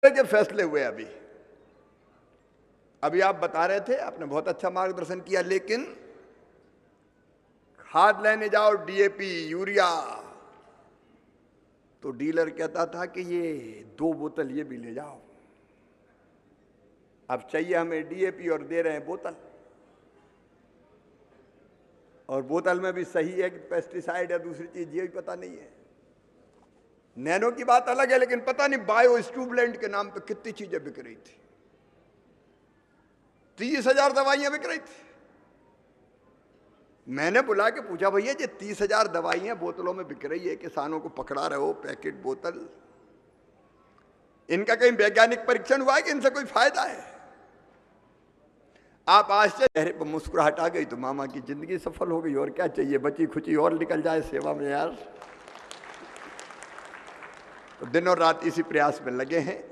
के फैसले हुए अभी आप बता रहे थे, आपने बहुत अच्छा मार्गदर्शन किया, लेकिन खाद लेने जाओ डीएपी यूरिया तो डीलर कहता था कि ये 2 बोतल ये भी ले जाओ। अब चाहिए हमें डीएपी और दे रहे हैं बोतल, और बोतल में भी सही है कि पेस्टिसाइड या दूसरी चीज, ये भी पता नहीं है। नैनो की बात अलग है, लेकिन पता नहीं बायो स्टूबलेंट के नाम पे कितनी चीजें बिक रही थी। 30,000 दवाइयां बिक रही थी। मैंने बुला के पूछा, भैया ये 30,000 दवाइयां बोतलों में बिक रही है, किसानों को पकड़ा रहे हो पैकेट बोतल, इनका कहीं वैज्ञानिक परीक्षण हुआ है कि इनसे कोई फायदा है? आप आज से चेहरे पर मुस्कुराहट आ गई तो मामा की जिंदगी सफल हो गई, और क्या चाहिए, बची खुची और निकल जाए सेवा में यार। तो दिन और रात इसी प्रयास में लगे हैं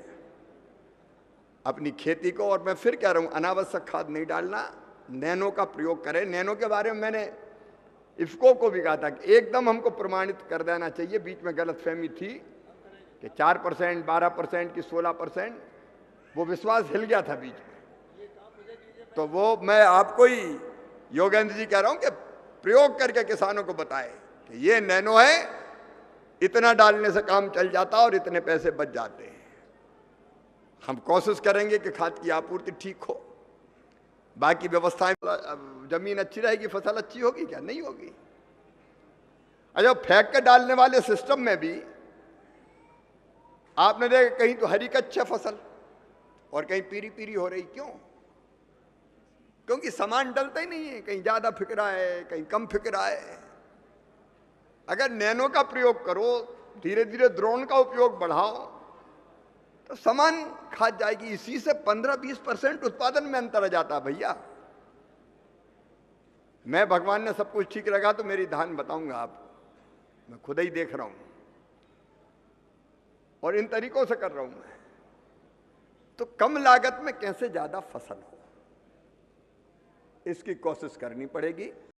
अपनी खेती को। और मैं फिर कह रहा हूं, अनावश्यक खाद नहीं डालना, नैनो का प्रयोग करें। नैनो के बारे में मैंने इफ्को को भी कहा था कि एकदम हमको प्रमाणित कर देना चाहिए। बीच में गलतफहमी थी कि 4%, 12% की 16%, वो विश्वास हिल गया था बीच में। तो वो मैं आपको ही योगेंद्र जी कह रहा हूं कि प्रयोग करके किसानों को बताएं कि ये नैनो है, इतना डालने से काम चल जाता और इतने पैसे बच जाते हैं। हम कोशिश करेंगे कि खाद की आपूर्ति ठीक हो, बाकी व्यवस्थाएं, जमीन अच्छी रहेगी, फसल अच्छी होगी क्या? नहीं होगी। अच्छा, फेंक के डालने वाले सिस्टम में भी आपने देखा कहीं तो हरी कच्चा फसल और कहीं पीरी पीरी हो रही। क्यों? क्योंकि सामान डलता ही नहीं है, कहीं ज्यादा फिक रहा है, कहीं कम फिक रहा है। अगर नैनो का प्रयोग करो, धीरे धीरे ड्रोन का उपयोग बढ़ाओ, तो सामान खाद जाएगी। इसी से 15-20% उत्पादन में अंतर आ जाता है भैया। मैं भगवान ने सब कुछ ठीक रखा तो मेरी धान बताऊंगा आपको, मैं खुद ही देख रहा हूं और इन तरीकों से कर रहा हूं मैं। तो कम लागत में कैसे ज्यादा फसल हो, इसकी कोशिश करनी पड़ेगी।